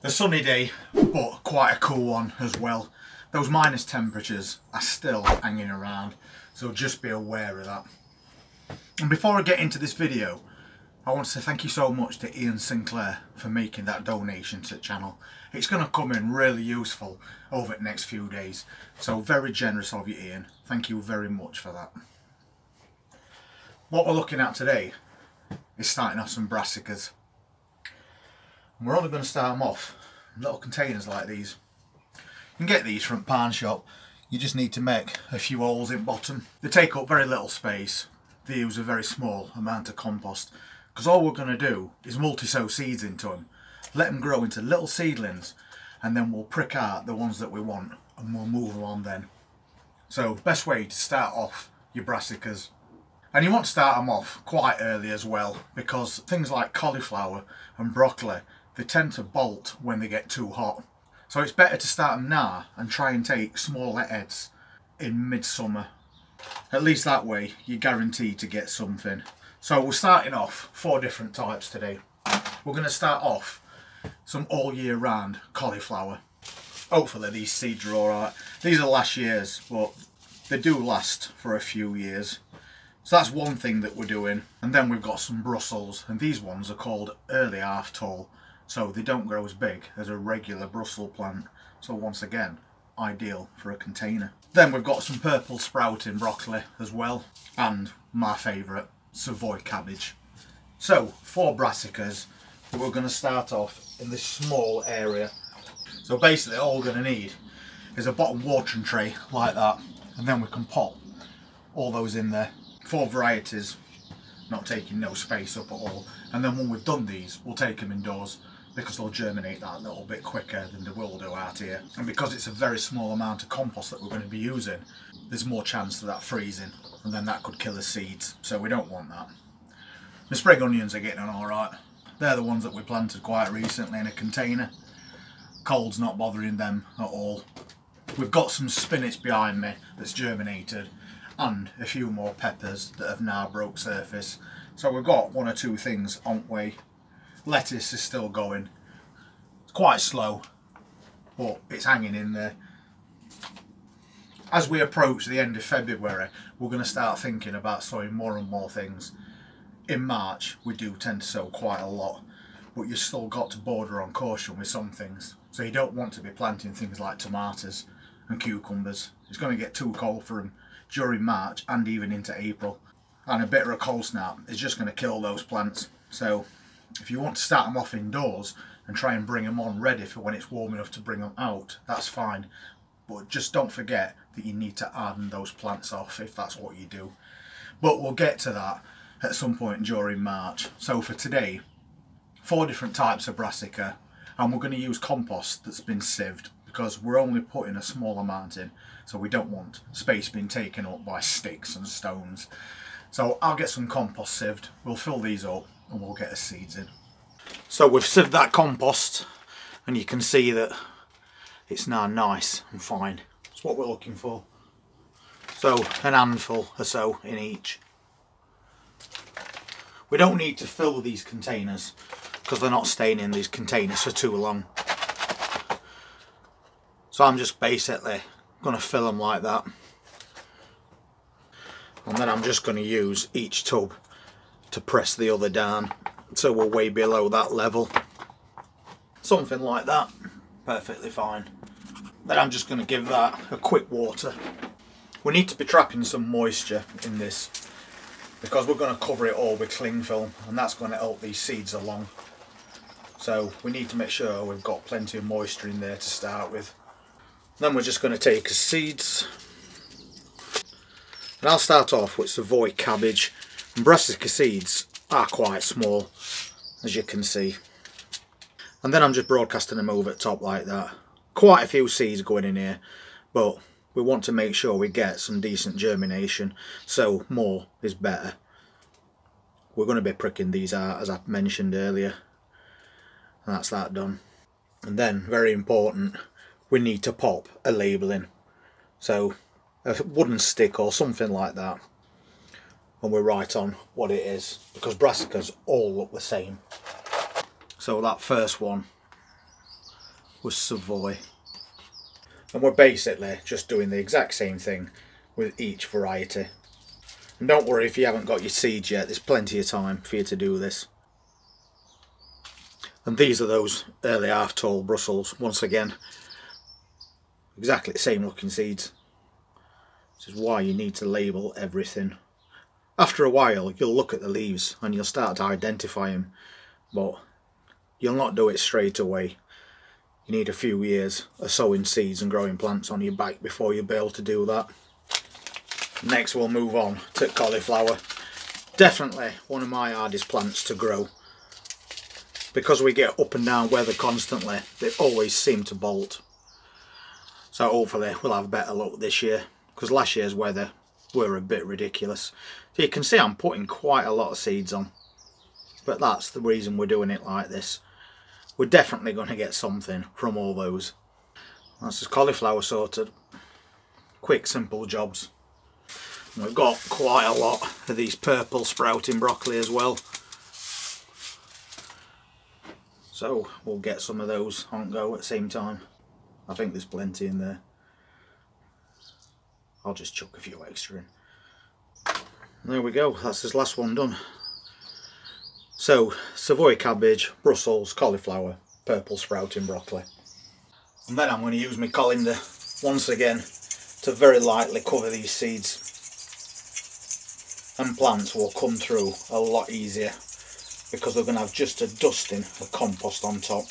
A sunny day, but quite a cool one as well. Those minus temperatures are still hanging around, so just be aware of that. And before I get into this video, I want to say thank you so much to Ian Sinclair for making that donation to the channel. It's going to come in really useful over the next few days. So very generous of you, Ian. Thank you very much for that. What we're looking at today is starting off some brassicas. And we're only going to start them off in little containers like these. You can get these from a pawn shop. You just need to make a few holes in bottom. They take up very little space. They use a very small amount of compost. Because all we're going to do is multi-sow seeds into them, let them grow into little seedlings, and then we'll prick out the ones that we want and we'll move them on then. So best way to start off your brassicas. And you want to start them off quite early as well, because things like cauliflower and broccoli, they tend to bolt when they get too hot. So it's better to start them now and try and take smaller heads in midsummer. At least that way you're guaranteed to get something. So we're starting off 4 different types today. We're going to start off some all year round cauliflower. Hopefully these seeds are alright. These are last year's, but they do last for a few years. So that's one thing that we're doing. And then we've got some Brussels, and these ones are called early half tall. So they don't grow as big as a regular Brussels plant. So once again, ideal for a container. Then we've got some purple sprouting broccoli as well. And my favourite, Savoy cabbage. So 4 brassicas, but we're going to start off in this small area. So basically all we're going to need is a bottom watering tray like that, and then we can pop all those in there. 4 varieties, not taking no space up at all. And then when we've done these, we'll take them indoors because they'll germinate that little bit quicker than they will do out here. And because it's a very small amount of compost that we're going to be using, there's more chance of that freezing, and then that could kill the seeds, so we don't want that. The spring onions are getting on alright. They're the ones that we planted quite recently in a container. Cold's not bothering them at all. We've got some spinach behind me that's germinated, and a few more peppers that have now broke surface. So we've got 1 or 2 things on the way. Lettuce is still going. It's quite slow, but it's hanging in there. As we approach the end of February, we're going to start thinking about sowing more and more things. In March, we do tend to sow quite a lot, but you've still got to border on caution with some things. So you don't want to be planting things like tomatoes and cucumbers. It's going to get too cold for them during March and even into April. And a bit of a cold snap is just going to kill those plants. So if you want to start them off indoors and try and bring them on ready for when it's warm enough to bring them out, that's fine. But just don't forget that you need to harden those plants off if that's what you do. But we'll get to that at some point during March. So for today, 4 different types of brassica, and we're going to use compost that's been sieved because we're only putting a small amount in, so we don't want space being taken up by sticks and stones. So I'll get some compost sieved, we'll fill these up and we'll get the seeds in. So we've sieved that compost, and you can see that it's now nice and fine. That's what we're looking for. So an handful or so in each. We don't need to fill these containers because they're not staying in these containers for too long. So I'm just basically going to fill them like that. And then I'm just going to use each tub to press the other down, so we're way below that level. Something like that. Perfectly fine. Then I'm just going to give that a quick water. We need to be trapping some moisture in this because we're going to cover it all with cling film, and that's going to help these seeds along. So we need to make sure we've got plenty of moisture in there to start with. Then we're just going to take the seeds, and I'll start off with Savoy cabbage. And brassica seeds are quite small, as you can see. And then I'm just broadcasting them over the top like that. Quite a few seeds going in here, but we want to make sure we get some decent germination, so more is better. We're going to be pricking these out as I mentioned earlier, and that's that done. And then, very important, we need to pop a labelling, so a wooden stick or something like that, and we write on what it is, because brassicas all look the same. So that first one was Savoy. And we're basically just doing the exact same thing with each variety. And don't worry if you haven't got your seeds yet, there's plenty of time for you to do this. And these are those early half-tall Brussels, once again. Exactly the same looking seeds. This is why you need to label everything. After a while you'll look at the leaves and you'll start to identify them, but you'll not do it straight away. You need a few years of sowing seeds and growing plants on your back before you'll be able to do that. Next we'll move on to cauliflower. Definitely one of my hardest plants to grow. Because we get up and down weather constantly, they always seem to bolt. So hopefully we'll have better luck this year, because last year's weather were a bit ridiculous. So you can see I'm putting quite a lot of seeds on, but that's the reason we're doing it like this. We're definitely going to get something from all those. That's just cauliflower sorted. Quick, simple jobs. And we've got quite a lot of these purple sprouting broccoli as well. So we'll get some of those on go at the same time. I think there's plenty in there. I'll just chuck a few extra in. There we go, that's this last one done. So, Savoy cabbage, Brussels, cauliflower, purple sprouting broccoli. And then I'm going to use my colander once again to very lightly cover these seeds. And plants will come through a lot easier because they're going to have just a dusting of compost on top.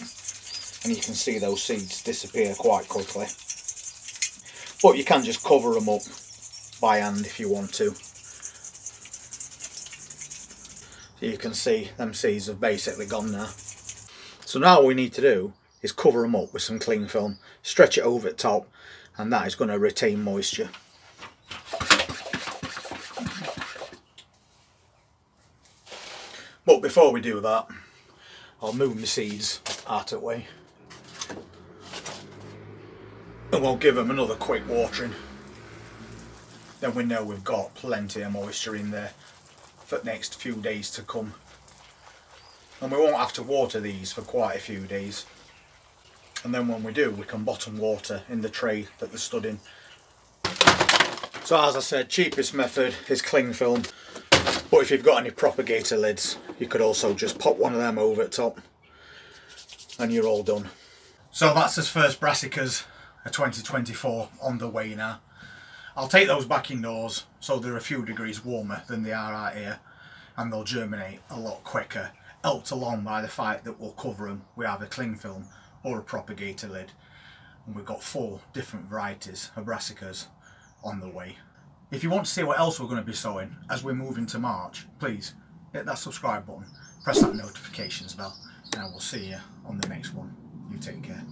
And you can see those seeds disappear quite quickly. But you can just cover them up by hand if you want to. So you can see them seeds have basically gone now. So now what we need to do is cover them up with some cling film, stretch it over the top, and that is going to retain moisture. But before we do that, I'll move my seeds out of the way. And we'll give them another quick watering. Then we know we've got plenty of moisture in there for the next few days to come. And we won't have to water these for quite a few days. And then when we do, we can bottom water in the tray that they're stood in. So as I said, cheapest method is cling film. But if you've got any propagator lids, you could also just pop one of them over the top and you're all done. So that's his first Brassicas of 2024 on the way now. I'll take those back indoors so they're a few degrees warmer than they are out here, and they'll germinate a lot quicker, helped along by the fact that we'll cover them with either cling film or a propagator lid. And we've got 4 different varieties of Brassicas on the way. If you want to see what else we're going to be sowing as we move into March, please hit that subscribe button, press that notifications bell, and I will see you on the next one. You take care.